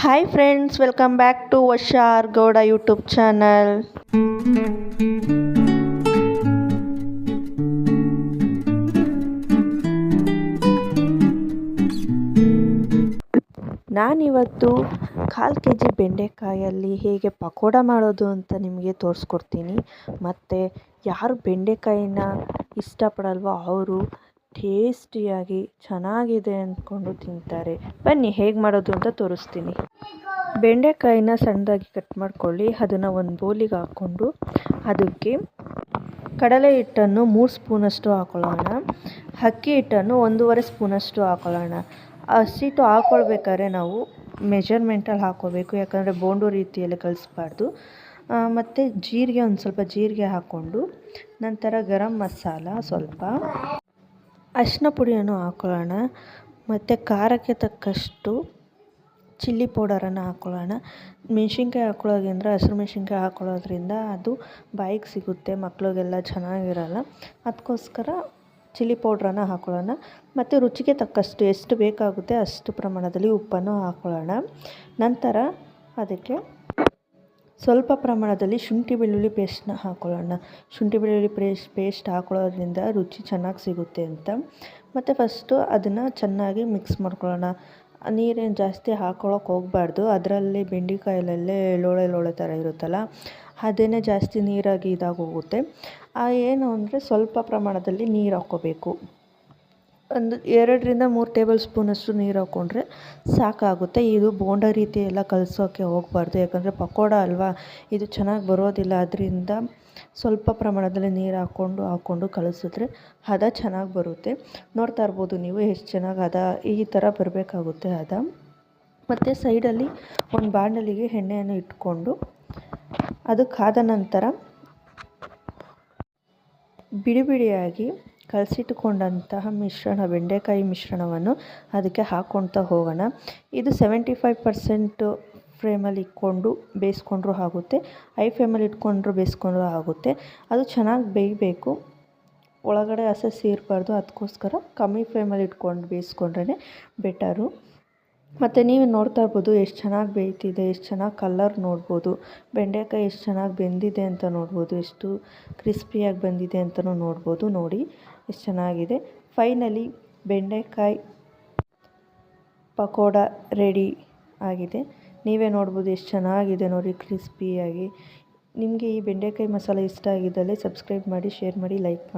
Hi friends, welcome back to Varsha R Gowda YouTube channel. ನಾನಿವತ್ತು 1/4 kg ಬೆಂಡೆಕಾಯಲ್ಲಿ ಹೇಗೆ ಪಕೋಡ ಮಾಡೋದು ಅಂತ ನಿಮಗೆ ತೋರಿಸ್ಕೊಡ್ತೀನಿ. ಮತ್ತು ಯಾರು ಬೆಂಡೆಕಾಯಿನ ಇಷ್ಟಪಡಲ್ವೋ ಅವರು ಟೇಸ್ಟಿಯಾಗಿ ಚೆನ್ನಾಗಿದೆ ಅಂದ್ಕೊಂಡು ತಿಂತಾರೆ. ಬನ್ನಿ ಹೇಗೆ ಮಾಡೋದು ಅಂತ ತೋರಿಸ್ತೀನಿ. ಬೆಂಡೆಕಾಯಿನ ಸಣ್ಣದಾಗಿ ಕಟ್ ಮಾಡ್ಕೊಳ್ಳಿ. ಅದನ್ನು ಒಂದು ಬೌಲಿಗೆ ಹಾಕ್ಕೊಂಡು ಅದಕ್ಕೆ ಕಡಲೆ ಹಿಟ್ಟನ್ನು 3 ಸ್ಪೂನಷ್ಟು ಹಾಕೊಳ್ಳೋಣ. ಅಕ್ಕಿ ಹಿಟ್ಟನ್ನು 1.5 ಸ್ಪೂನಷ್ಟು ಹಾಕೊಳ್ಳೋಣ. ಹಸಿಟ್ಟು ಹಾಕ್ಕೊಳ್ಬೇಕಾದ್ರೆ ನಾವು ಮೆಜರ್ಮೆಂಟಲ್ಲಿ ಹಾಕ್ಕೋಬೇಕು, ಯಾಕಂದರೆ ಬೋಂಡು ರೀತಿಯಲ್ಲಿ ಕಲಿಸ್ಬಾರ್ದು. ಮತ್ತು ಜೀರಿಗೆ, ಒಂದು ಸ್ವಲ್ಪ ಜೀರಿಗೆ ಹಾಕ್ಕೊಂಡು ನಂತರ ಗರಂ ಮಸಾಲ, ಸ್ವಲ್ಪ ಅರಿಶಿನ ಪುಡಿಯನ್ನು ಹಾಕ್ಕೊಳ್ಳೋಣ. ಮತ್ತು ಖಾರಕ್ಕೆ ತಕ್ಕಷ್ಟು ಚಿಲ್ಲಿ ಪೌಡರನ್ನು ಹಾಕ್ಕೊಳ್ಳೋಣ. ಮೆಣಸಿನ್ಕಾಯಿ ಹಾಕ್ಕೊಳ್ಳೋದ್ರಿಂದ, ಹಸಿರು ಮೆಣಸಿನ್ಕಾಯಿ ಹಾಕ್ಕೊಳ್ಳೋದ್ರಿಂದ ಅದು ಬಾಯಿಗೆ ಸಿಗುತ್ತೆ, ಮಕ್ಕಳಿಗೆಲ್ಲ ಚೆನ್ನಾಗಿರಲ್ಲ. ಅದಕ್ಕೋಸ್ಕರ ಚಿಲ್ಲಿ ಪೌಡ್ರನ್ನು ಹಾಕ್ಕೊಳ್ಳೋಣ. ಮತ್ತು ರುಚಿಗೆ ತಕ್ಕಷ್ಟು ಎಷ್ಟು ಬೇಕಾಗುತ್ತೆ ಅಷ್ಟು ಪ್ರಮಾಣದಲ್ಲಿ ಉಪ್ಪನ್ನು ಹಾಕ್ಕೊಳ್ಳೋಣ. ನಂತರ ಅದಕ್ಕೆ ಸ್ವಲ್ಪ ಪ್ರಮಾಣದಲ್ಲಿ ಶುಂಠಿ ಬೆಳ್ಳುಳ್ಳಿ ಪೇಸ್ಟನ್ನ ಹಾಕ್ಕೊಳ್ಳೋಣ. ಶುಂಠಿ ಬೆಳ್ಳುಳ್ಳಿ ಪೇಸ್ಟ್ ಹಾಕ್ಕೊಳ್ಳೋದ್ರಿಂದ ರುಚಿ ಚೆನ್ನಾಗಿ ಸಿಗುತ್ತೆ ಅಂತ. ಮತ್ತು ಫಸ್ಟು ಅದನ್ನು ಚೆನ್ನಾಗಿ ಮಿಕ್ಸ್ ಮಾಡ್ಕೊಳ್ಳೋಣ. ನೀರೇನು ಜಾಸ್ತಿ ಹಾಕ್ಕೊಳ್ಳೋಕೆ ಹೋಗಬಾರ್ದು, ಅದರಲ್ಲಿ ಬೆಂಡೆಕಾಯಲ್ಲೇ ಲೋಳೆ ಥರ ಇರುತ್ತಲ್ಲ, ಅದೇನೇ ಜಾಸ್ತಿ ನೀರಾಗಿ ಇದಾಗೋಗುತ್ತೆ. ಏನು ಅಂದರೆ ಸ್ವಲ್ಪ ಪ್ರಮಾಣದಲ್ಲಿ ನೀರು ಹಾಕ್ಕೋಬೇಕು. ಒಂದು 2ರಿಂದ 3 ಟೇಬಲ್ ಸ್ಪೂನಷ್ಟು ನೀರು ಹಾಕ್ಕೊಂಡ್ರೆ ಸಾಕಾಗುತ್ತೆ. ಇದು ಬೋಂಡ ರೀತಿ ಎಲ್ಲ ಕಲಸೋಕ್ಕೆ ಹೋಗಬಾರ್ದು, ಯಾಕಂದರೆ ಪಕೋಡ ಅಲ್ವಾ, ಇದು ಚೆನ್ನಾಗಿ ಬರೋದಿಲ್ಲ. ಅದರಿಂದ ಸ್ವಲ್ಪ ಪ್ರಮಾಣದಲ್ಲಿ ನೀರು ಹಾಕ್ಕೊಂಡು ಕಲಿಸಿದ್ರೆ ಹದ ಚೆನ್ನಾಗಿ ಬರುತ್ತೆ. ನೋಡ್ತಾ ಇರ್ಬೋದು ನೀವು ಎಷ್ಟು ಚೆನ್ನಾಗಿ ಹದ ಈ ಥರ ಬರಬೇಕಾಗುತ್ತೆ ಹದ. ಮತ್ತು ಸೈಡಲ್ಲಿ ಒಂದು ಬಾಣಲಿಗೆ ಎಣ್ಣೆಯನ್ನು ಇಟ್ಕೊಂಡು ಅದು ಕಾದ ನಂತರ ಬಿಡಿಯಾಗಿ ಕಲಸಿಟ್ಕೊಂಡಂತಹ ಬೆಂಡೆಕಾಯಿ ಮಿಶ್ರಣವನ್ನು ಅದಕ್ಕೆ ಹಾಕ್ಕೊಳ್ತಾ ಹೋಗೋಣ. ಇದು 75% ಫ್ಲೇಮಲ್ಲಿ ಇಟ್ಕೊಂಡು ಬೇಯಿಸ್ಕೊಂಡ್ರೂ ಆಗುತ್ತೆ, ಹೈ ಫ್ಲೇಮಲ್ಲಿ ಇಟ್ಕೊಂಡ್ರೂ ಬೇಯಿಸ್ಕೊಂಡ್ರೂ ಆಗುತ್ತೆ. ಅದು ಚೆನ್ನಾಗಿ ಬೇಯಬೇಕು, ಒಳಗಡೆ ಹಸಿ ಸೇರಬಾರ್ದು. ಅದಕ್ಕೋಸ್ಕರ ಕಮ್ಮಿ ಫ್ಲೇಮಲ್ಲಿ ಇಟ್ಕೊಂಡು ಬೇಯಿಸ್ಕೊಂಡ್ರೇ ಬೆಟರು. ಮತ್ತು ನೀವು ನೋಡ್ತಾ ಇರ್ಬೋದು ಎಷ್ಟು ಚೆನ್ನಾಗಿ ಬೇಯ್ತಿದೆ, ಎಷ್ಟು ಚೆನ್ನಾಗಿ ಕಲರ್ ನೋಡ್ಬೋದು, ಬೆಂಡೆಕಾಯಿ ಎಷ್ಟು ಚೆನ್ನಾಗಿ ಬೆಂದಿದೆ ಅಂತ ನೋಡ್ಬೋದು, ಎಷ್ಟು ಕ್ರಿಸ್ಪಿಯಾಗಿ ಬಂದಿದೆ ಅಂತಲೂ ನೋಡ್ಬೋದು. ನೋಡಿ ಎಷ್ಟು ಚೆನ್ನಾಗಿದೆ. ಫೈನಲಿ ಬೆಂಡೆಕಾಯಿ ಪಕೋಡ ರೆಡಿ ಆಗಿದೆ. ನೀವೇ ನೋಡ್ಬೋದು ಎಷ್ಟು ಚೆನ್ನಾಗಿದೆ ನೋಡಿ, ಕ್ರಿಸ್ಪಿಯಾಗಿ. ನಿಮಗೆ ಈ ಬೆಂಡೆಕಾಯಿ ಮಸಾಲೆ ಇಷ್ಟ ಆಗಿದ್ದಲ್ಲಿ ಸಬ್ಸ್ಕ್ರೈಬ್ ಮಾಡಿ, ಶೇರ್ ಮಾಡಿ, ಲೈಕ್ ಮಾಡಿ.